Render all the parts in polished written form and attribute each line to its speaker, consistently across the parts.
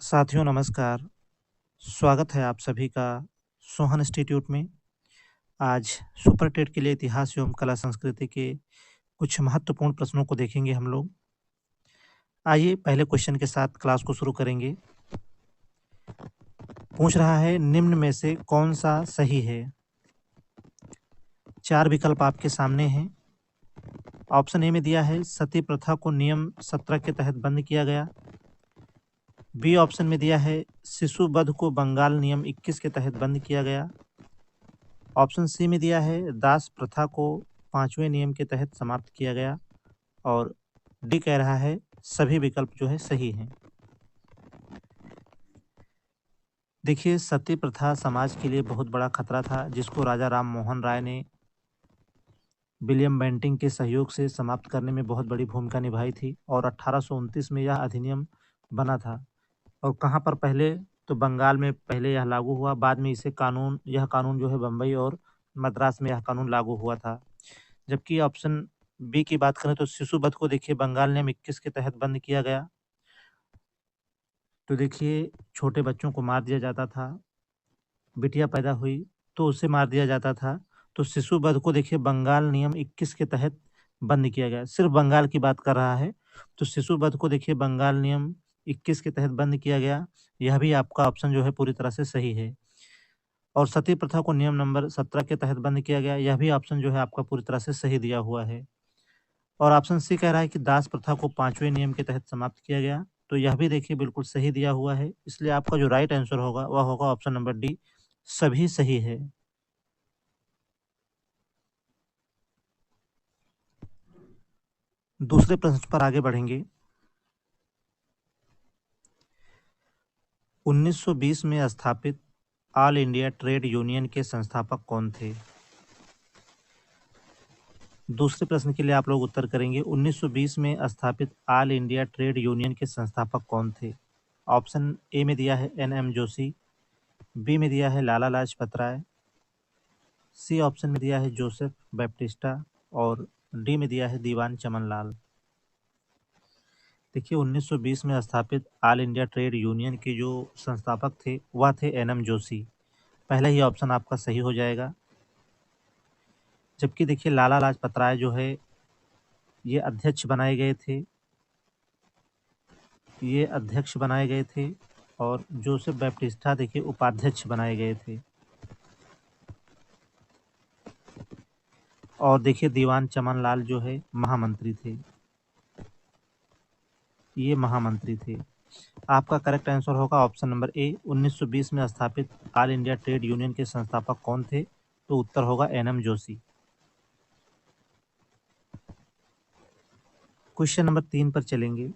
Speaker 1: साथियों नमस्कार, स्वागत है आप सभी का सोहन इंस्टीट्यूट में। आज सुपर टेट के लिए इतिहास एवं कला संस्कृति के कुछ महत्वपूर्ण प्रश्नों को देखेंगे हम लोग। आइए पहले क्वेश्चन के साथ क्लास को शुरू करेंगे। पूछ रहा है निम्न में से कौन सा सही है? 4 विकल्प आपके सामने हैं। ऑप्शन ए में दिया है सती प्रथा को नियम 17 के तहत बंद किया गया। बी ऑप्शन में दिया है शिशु वध को बंगाल नियम 21 के तहत बंद किया गया। ऑप्शन सी में दिया है दास प्रथा को 5वें नियम के तहत समाप्त किया गया। और डी कह रहा है सभी विकल्प जो है सही हैं। देखिए, सती प्रथा समाज के लिए बहुत बड़ा खतरा था, जिसको राजा राम मोहन राय ने विलियम बेंटिंक के सहयोग से समाप्त करने में बहुत बड़ी भूमिका निभाई थी। और 1829 में यह अधिनियम बना था। और कहाँ पर? पहले तो बंगाल में पहले यह लागू हुआ, बाद में यह कानून जो है बम्बई और मद्रास में यह कानून लागू हुआ था। जबकि ऑप्शन बी की बात करें तो शिशु वध को देखिए बंगाल नियम 21 के तहत बंद किया गया। तो देखिए, छोटे बच्चों को मार दिया जाता था, बिटिया पैदा हुई तो उसे मार दिया जाता था। तो शिशु वध को देखिए बंगाल नियम 21 के तहत बंद किया गया। सिर्फ बंगाल की बात कर रहा है, तो शिशु वध को देखिए बंगाल नियम 21 के तहत बंद किया गया। यह भी आपका ऑप्शन जो है पूरी तरह से सही है। और सती प्रथा को नियम नंबर 17 के तहत बंद किया गया। यह भी ऑप्शन जो है आपका पूरी तरह से सही दिया हुआ है। और ऑप्शन सी कह रहा है कि दास प्रथा को 5वें नियम के तहत समाप्त किया गया। तो यह भी देखिए बिल्कुल सही दिया हुआ है। इसलिए आपका जो राइट आंसर होगा वह होगा ऑप्शन नंबर डी, सभी सही है। दूसरे प्रश्न पर आगे बढ़ेंगे। 1920 में स्थापित ऑल इंडिया ट्रेड यूनियन के संस्थापक कौन थे? दूसरे प्रश्न के लिए आप लोग उत्तर करेंगे 1920 में स्थापित ऑल इंडिया ट्रेड यूनियन के संस्थापक कौन थे? ऑप्शन ए में दिया है एन.एम. जोशी, बी में दिया है लाला लाजपत राय, सी ऑप्शन में दिया है जोसेफ बैप्टिस्टा और डी में दिया है दीवान चमनलाल। देखिए, 1920 में स्थापित ऑल इंडिया ट्रेड यूनियन के जो संस्थापक थे वह थे एन.एम. जोशी। पहला ही ऑप्शन आपका सही हो जाएगा। जबकि देखिए लाला लाजपत राय जो है ये अध्यक्ष बनाए गए थे, और जोसेफ बैप्टिस्टा देखिए उपाध्यक्ष बनाए गए थे। और देखिए दीवान चमनलाल जो है महामंत्री थे, ये महामंत्री थे। आपका करेक्ट आंसर होगा ऑप्शन नंबर ए। 1920 में स्थापित ऑल इंडिया ट्रेड यूनियन के संस्थापक कौन थे? तो उत्तर होगा एन.एम. जोशी। क्वेश्चन नंबर 3 पर चलेंगे।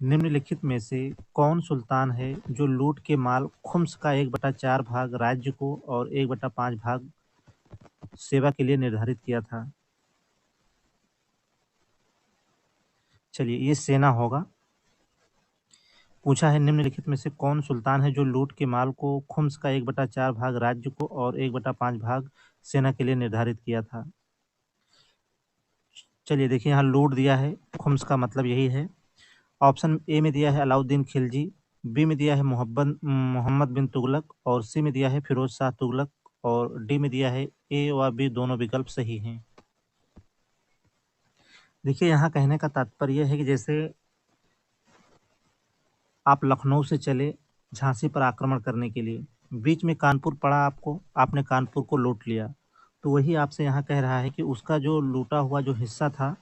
Speaker 1: निम्नलिखित में से कौन सुल्तान है जो लूट के माल खुम्स का 1/4 भाग राज्य को और 1/5 भाग सेवा के लिए निर्धारित किया था? चलिए, ये सेना होगा। पूछा है निम्नलिखित में से कौन सुल्तान है जो लूट के माल को खुम्स का 1/4 भाग राज्य को और 1/5 भाग सेना के लिए निर्धारित किया था? चलिए देखिए, यहाँ लूट दिया है, खुम्स का मतलब यही है। ऑप्शन ए में दिया है अलाउद्दीन खिलजी, बी में दिया है मोहम्मद बिन तुगलक और सी में दिया है फिरोज शाह तुगलक और डी में दिया है ए व बी दोनों विकल्प सही हैं। देखिए, यहाँ कहने का तात्पर्य है कि जैसे आप लखनऊ से चले झांसी पर आक्रमण करने के लिए, बीच में कानपुर पड़ा आपको, आपने कानपुर को लूट लिया। तो वही आपसे यहाँ कह रहा है कि उसका जो लूटा हुआ जो हिस्सा था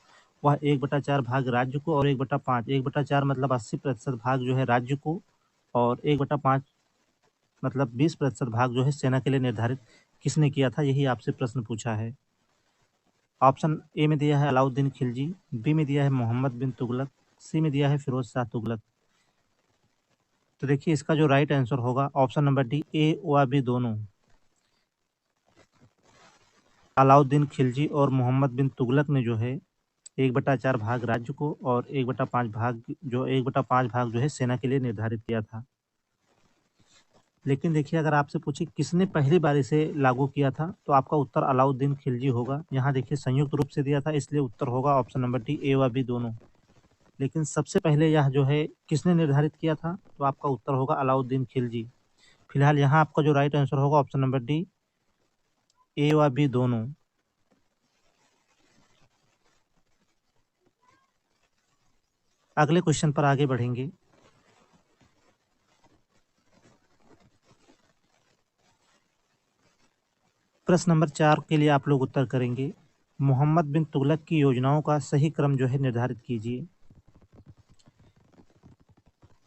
Speaker 1: वह 1/4 भाग राज्य को और 1/5, 1/4 मतलब 80% भाग जो है राज्य को और 1/5 मतलब 20% भाग जो है सेना के लिए निर्धारित किसने किया था, यही आपसे प्रश्न पूछा है। ऑप्शन ए में दिया है अलाउद्दीन खिलजी, बी में दिया है मोहम्मद बिन तुगलक, सी में दिया है फिरोज शाह तुगलक। तो देखिए, इसका जो राइट आंसर होगा ऑप्शन नंबर डी, ए व बी दोनों। अलाउद्दीन खिलजी और मोहम्मद बिन तुगलक ने जो है 1/4 भाग राज्य को और 1/5 भाग जो है सेना के लिए निर्धारित किया था। लेकिन देखिए, अगर आपसे पूछे किसने पहली बार इसे लागू किया था, तो आपका उत्तर अलाउद्दीन खिलजी होगा। यहाँ देखिए संयुक्त रूप से दिया था, इसलिए उत्तर होगा ऑप्शन नंबर डी, ए व बी दोनों। लेकिन सबसे पहले यह जो है किसने निर्धारित किया था? तो आपका उत्तर होगा अलाउद्दीन खिलजी। फिलहाल यहाँ आपका जो राइट आंसर होगा ऑप्शन नंबर डी, ए व बी दोनों। अगले क्वेश्चन पर आगे बढ़ेंगे। प्रश्न नंबर 4 के लिए आप लोग उत्तर करेंगे। मोहम्मद बिन तुगलक की योजनाओं का सही क्रम जो है निर्धारित कीजिए।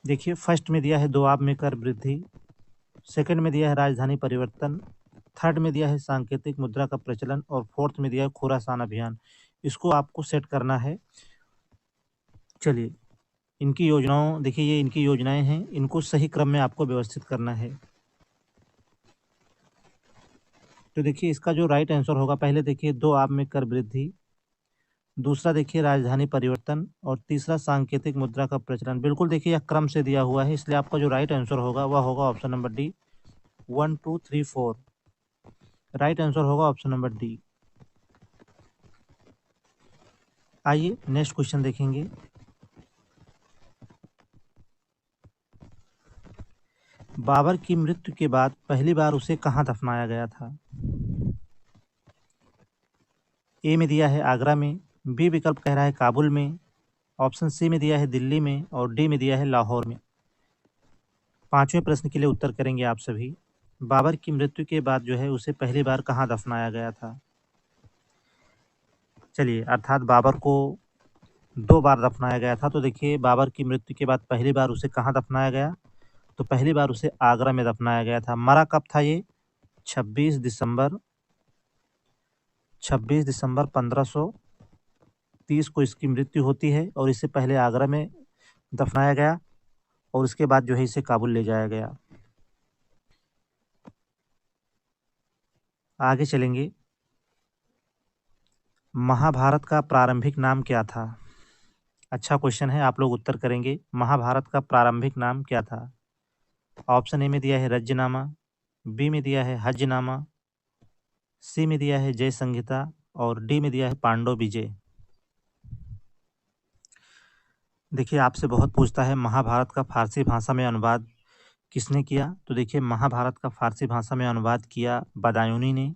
Speaker 1: देखिए, फर्स्ट में दिया है दोआब में कर वृद्धि, सेकंड में दिया है राजधानी परिवर्तन, थर्ड में दिया है सांकेतिक मुद्रा का प्रचलन और फोर्थ में दिया है खुरासान अभियान। इसको आपको सेट करना है। चलिए, इनकी योजनाओं देखिए, ये इनकी योजनाएं हैं, इनको सही क्रम में आपको व्यवस्थित करना है। तो देखिए, इसका जो राइट आंसर होगा, पहले देखिए दोआब में कर वृद्धि, दूसरा देखिए राजधानी परिवर्तन और तीसरा सांकेतिक मुद्रा का प्रचलन। बिल्कुल देखिए, यह क्रम से दिया हुआ है, इसलिए आपका जो राइट आंसर होगा वह होगा option number D, 1 2 3 4। Right answer होगा ऑप्शन नंबर डी। आइए नेक्स्ट क्वेश्चन देखेंगे। बाबर की मृत्यु के बाद पहली बार उसे कहाँ दफनाया गया था? ए में दिया है आगरा में, बी विकल्प कह रहा है काबुल में, ऑप्शन सी में दिया है दिल्ली में और डी में दिया है लाहौर में। पांचवें प्रश्न के लिए उत्तर करेंगे आप सभी। बाबर की मृत्यु के बाद जो है उसे पहली बार कहाँ दफनाया गया था? चलिए, अर्थात बाबर को 2 बार दफनाया गया था। तो देखिए, बाबर की मृत्यु के बाद पहली बार उसे कहाँ दफनाया गया? तो पहली बार उसे आगरा में दफनाया गया था। मरा कब था ये? 26 दिसंबर 1530 को इसकी मृत्यु होती है और इससे पहले आगरा में दफनाया गया और उसके बाद जो है इसे काबुल ले जाया गया। आगे चलेंगे। महाभारत का प्रारंभिक नाम क्या था? अच्छा क्वेश्चन है, आप लोग उत्तर करेंगे। महाभारत का प्रारंभिक नाम क्या था? ऑप्शन ए में दिया है रज्यनामा, बी में दिया है हज्जनामा, सी में दिया है जय संहिता और डी में दिया है पांडव विजय। देखिए, आपसे बहुत पूछता है महाभारत का फारसी भाषा में अनुवाद किसने किया? तो देखिए, महाभारत का फारसी भाषा में अनुवाद किया बदायूनी ने।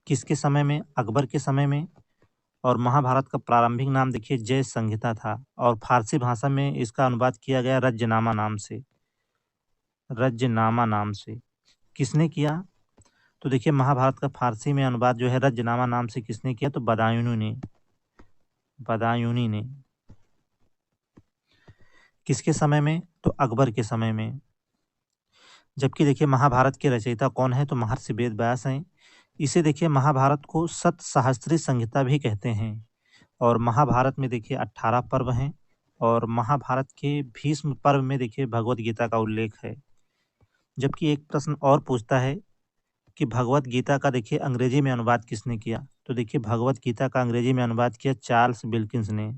Speaker 1: किसके समय में? अकबर के समय में। और महाभारत का प्रारंभिक नाम देखिए जय संहिता था और फारसी भाषा में इसका अनुवाद किया गया रज्जनामा नाम से। रज्जनामा नाम से किसने किया? तो देखिए, महाभारत का फारसी में अनुवाद जो है रज्जनामा नाम से किसने किया? तो बदायूनी ने। बदायूनी ने। किसके समय में? तो अकबर के समय में। जबकि देखिए, महाभारत के रचयिता कौन है? तो महर्षि वेद व्यास हैं। इसे देखिए, महाभारत को सतसहस्त्री संहिता भी कहते हैं। और महाभारत में देखिए 18 पर्व हैं और महाभारत के भीष्म पर्व में देखिए भगवत गीता का उल्लेख है। जबकि एक प्रश्न और पूछता है कि भगवत गीता का देखिए अंग्रेजी में अनुवाद किसने किया? तो देखिए, भगवत गीता का अंग्रेजी में अनुवाद किया चार्ल्स विल्किंस ने।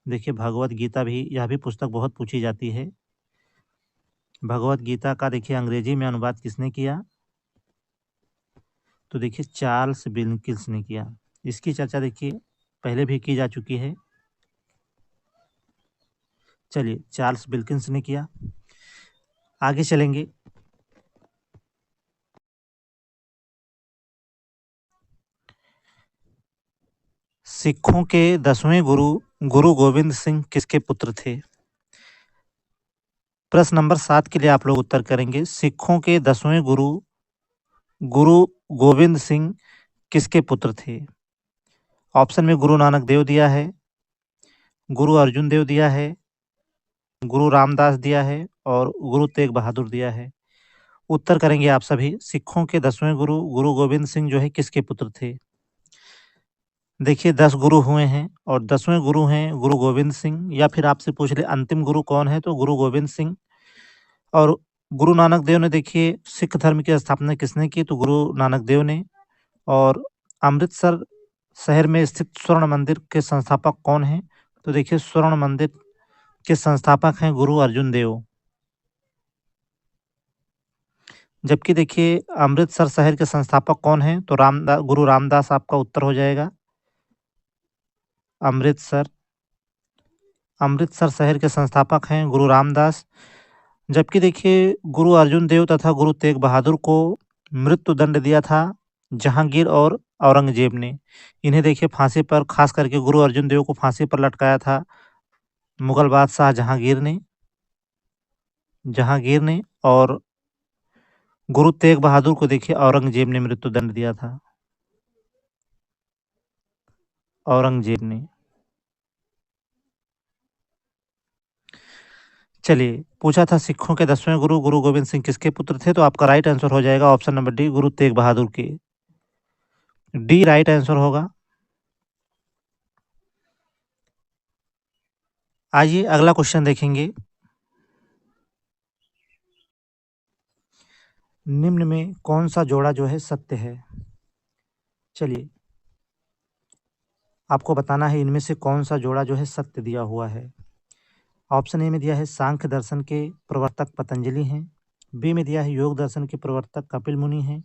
Speaker 1: देखिए, भगवत गीता भी, यह भी पुस्तक बहुत पूछी जाती है। भगवत गीता का देखिए अंग्रेजी में अनुवाद किसने किया? तो देखिए, चार्ल्स विल्किंस ने किया। इसकी चर्चा देखिए पहले भी की जा चुकी है। चलिए, चार्ल्स विल्किंस ने किया। आगे चलेंगे। सिखों के 10वें गुरु गुरु गोविंद सिंह किसके पुत्र थे? प्रश्न नंबर 7 के लिए आप लोग उत्तर करेंगे। सिखों के 10वें गुरु गुरु गोविंद सिंह किसके पुत्र थे? ऑप्शन में गुरु नानक देव दिया है, गुरु अर्जुन देव दिया है, गुरु रामदास दिया है और गुरु तेग बहादुर दिया है। उत्तर करेंगे आप सभी। सिखों के 10वें गुरु गुरु गोविंद सिंह जो है किसके पुत्र थे? देखिए, 10 गुरु हुए हैं और 10वें गुरु हैं गुरु गोविंद सिंह। या फिर आपसे पूछ ले अंतिम गुरु कौन है? तो गुरु गोविंद सिंह। और गुरु नानक देव ने देखिए सिख धर्म की स्थापना किसने की? तो गुरु नानक देव ने। और अमृतसर शहर में स्थित स्वर्ण मंदिर के संस्थापक कौन हैं? तो देखिए, स्वर्ण मंदिर के संस्थापक हैं गुरु अर्जुन देव। जबकि देखिए, अमृतसर शहर के संस्थापक कौन हैं? तो गुरु रामदास आपका उत्तर हो जाएगा। अमृतसर अमृतसर शहर के संस्थापक हैं गुरु रामदास। जबकि देखिए गुरु अर्जुन देव तथा गुरु तेग बहादुर को मृत्युदंड दिया था जहांगीर और औरंगजेब ने। इन्हें देखिए फांसी पर, खास करके गुरु अर्जुन देव को फांसी पर लटकाया था मुगल बादशाह जहांगीर ने और गुरु तेग बहादुर को देखिए औरंगजेब ने मृत्युदंड दिया था। औरंगजेब ने। चलिए, पूछा था सिखों के 10वें गुरु गुरु गोविंद सिंह किसके पुत्र थे? तो आपका राइट आंसर हो जाएगा option number D, Guru Tegh Bahadur के। डी राइट आंसर होगा। आइए अगला क्वेश्चन देखेंगे। निम्न में कौन सा जोड़ा जो है सत्य है? चलिए, आपको बताना है इनमें से कौन सा जोड़ा जो है सत्य दिया हुआ है। ऑप्शन ए में दिया है सांख्य दर्शन के प्रवर्तक पतंजलि हैं। बी में दिया है योग दर्शन के प्रवर्तक कपिल मुनि हैं।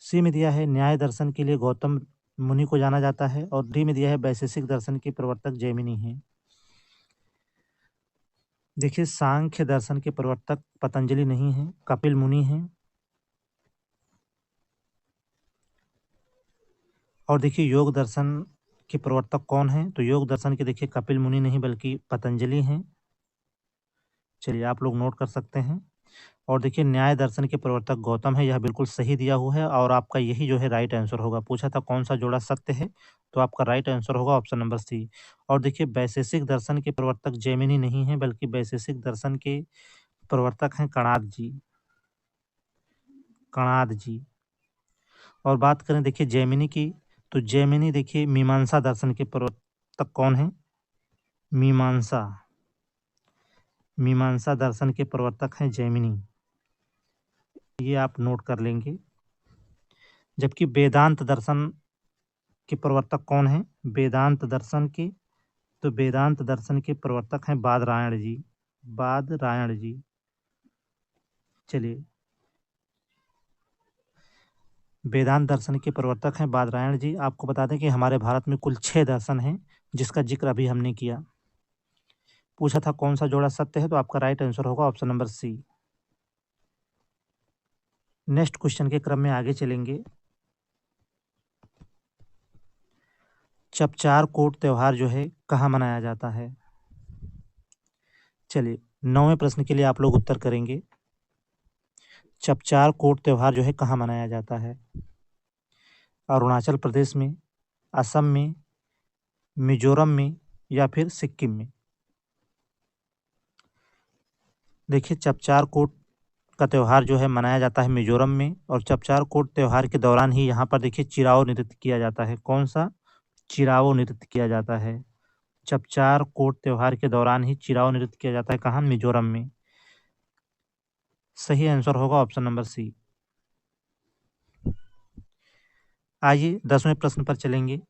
Speaker 1: सी में दिया है न्याय दर्शन के लिए गौतम मुनि को जाना जाता है। और डी में दिया है वैशेषिक दर्शन के प्रवर्तक जैमिनी हैं। देखिए, सांख्य दर्शन के प्रवर्तक पतंजलि नहीं है, कपिल मुनि हैं। और देखिए योग दर्शन के प्रवर्तक कौन हैं? तो योग दर्शन के देखिए कपिल मुनि नहीं बल्कि पतंजलि हैं। चलिए, आप लोग नोट कर सकते हैं। और देखिए न्याय दर्शन के प्रवर्तक गौतम है, यह बिल्कुल सही दिया हुआ है और आपका यही जो है राइट आंसर होगा। पूछा था कौन सा जोड़ा सत्य है, तो आपका राइट आंसर होगा ऑप्शन नंबर सी। और देखिए वैशेषिक दर्शन के प्रवर्तक जैमिनी नहीं है बल्कि वैशेषिक दर्शन के प्रवर्तक हैं कणाद जी। और बात करें देखिए जैमिनी की, तो जैमिनी देखिए मीमांसा दर्शन के प्रवर्तक कौन है? मीमांसा दर्शन के प्रवर्तक हैं जैमिनी। ये आप नोट कर लेंगे। जबकि वेदांत दर्शन के प्रवर्तक कौन है? वेदांत दर्शन के प्रवर्तक हैं बादरायण जी। चलिए, वेदांत दर्शन के प्रवर्तक हैं बादरायण जी। आपको बता दें कि हमारे भारत में कुल 6 दर्शन हैं जिसका जिक्र अभी हमने किया। पूछा था कौन सा जोड़ा सत्य है, तो आपका राइट आंसर होगा option number C. Next question के क्रम में आगे चलेंगे। चपचार कोट त्योहार जो है कहाँ मनाया जाता है? चलिए, 9वें प्रश्न के लिए आप लोग उत्तर करेंगे। चपचार कोट त्योहार जो है कहाँ मनाया जाता है? अरुणाचल प्रदेश में, असम में, मिजोरम में या फिर सिक्किम में? देखिए, चपचार कोट का त्यौहार जो है मनाया जाता है मिजोरम में। और चपचार कोट त्यौहार के दौरान ही यहाँ पर देखिए चिराओ नृत्य किया जाता है। कौन सा? चिराओ नृत्य किया जाता है। चपचार कोट त्यौहार के दौरान ही चिराओ नृत्य किया जाता है। कहाँ? मिजोरम में। सही आंसर होगा ऑप्शन नंबर सी। आइए 10वें प्रश्न पर चलेंगे।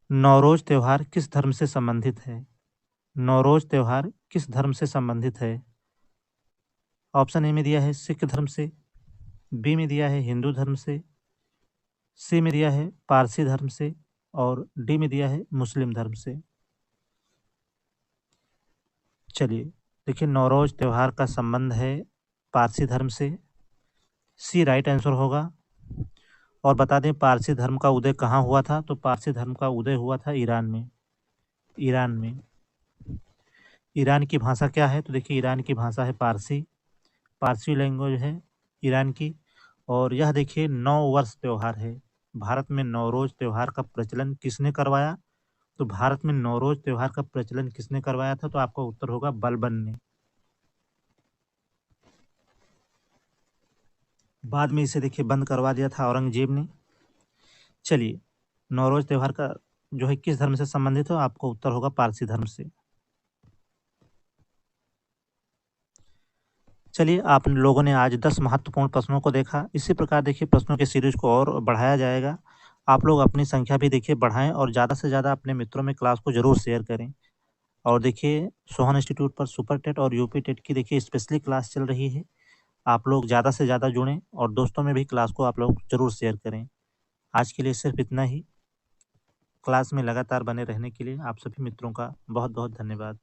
Speaker 1: नौरोज त्योहार किस धर्म से संबंधित है? नौरोज त्योहार किस धर्म से संबंधित है? ऑप्शन ए में दिया है सिख धर्म से, बी में दिया है हिंदू धर्म से, सी में दिया है पारसी धर्म से और डी में दिया है मुस्लिम धर्म से। चलिए, देखिए नौरोज त्योहार का संबंध है पारसी धर्म से। सी राइट आंसर होगा। और बता दें पारसी धर्म का उदय कहाँ हुआ था? तो पारसी धर्म का उदय हुआ था ईरान में। ईरान की भाषा क्या है? तो देखिए ईरान की भाषा है पारसी लैंग्वेज है ईरान की। और यह देखिए 9 वर्ष त्योहार है। भारत में नौरोज त्योहार का प्रचलन किसने करवाया? तो भारत में नौरोज त्योहार का प्रचलन किसने करवाया था? तो आपका उत्तर होगा बलबन ने। बाद में इसे देखिए बंद करवा दिया था औरंगजेब ने। चलिए, नौरोज त्योहार का जो है किस धर्म से संबंधित हो? आपको उत्तर होगा पारसी धर्म से। चलिए, आप लोगों ने आज 10 महत्वपूर्ण प्रश्नों को देखा। इसी प्रकार देखिए प्रश्नों के सीरीज को और बढ़ाया जाएगा। आप लोग अपनी संख्या भी देखिए बढ़ाएं और ज़्यादा से ज़्यादा अपने मित्रों में क्लास को ज़रूर शेयर करें। और देखिए सोहन इंस्टीट्यूट पर सुपर टेट और यूपी टेट की देखिए स्पेशली क्लास चल रही है। आप लोग ज़्यादा से ज़्यादा जुड़ें और दोस्तों में भी क्लास को आप लोग ज़रूर शेयर करें। आज के लिए सिर्फ इतना ही। क्लास में लगातार बने रहने के लिए आप सभी मित्रों का बहुत बहुत धन्यवाद।